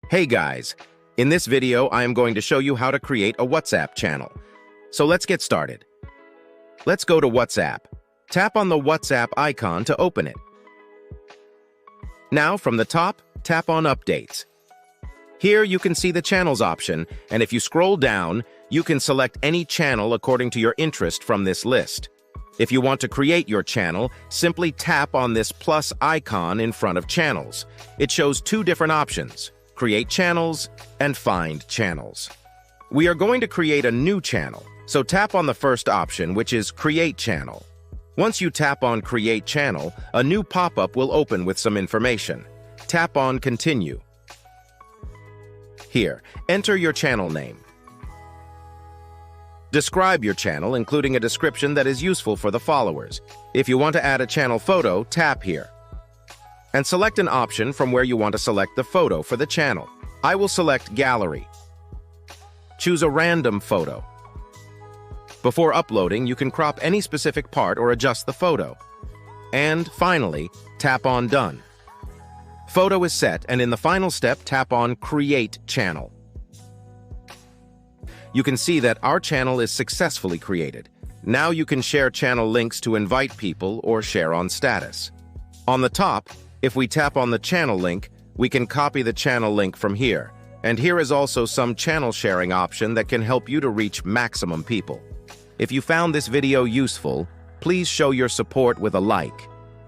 Hey guys, in this video I am going to show you how to create a WhatsApp channel. So let's get started. Let's go to WhatsApp. Tap on the WhatsApp icon to open it. Now from the top, tap on Updates. Here you can see the Channels option, and if you scroll down, you can select any channel according to your interest from this list. If you want to create your channel, simply tap on this plus icon in front of Channels. It shows two different options: Create Channels and Find Channels. We are going to create a new channel, so tap on the first option, which is Create Channel. Once you tap on Create Channel, a new pop-up will open with some information. Tap on Continue. Here, enter your channel name. Describe your channel, including a description that is useful for the followers. If you want to add a channel photo, tap here. And select an option from where you want to select the photo for the channel. I will select Gallery. Choose a random photo. Before uploading, you can crop any specific part or adjust the photo. And finally, tap on Done. Photo is set, and in the final step, tap on Create Channel. You can see that our channel is successfully created. Now you can share channel links to invite people or share on status. On the top, if we tap on the channel link, we can copy the channel link from here. And here is also some channel sharing option that can help you to reach maximum people. If you found this video useful, please show your support with a like.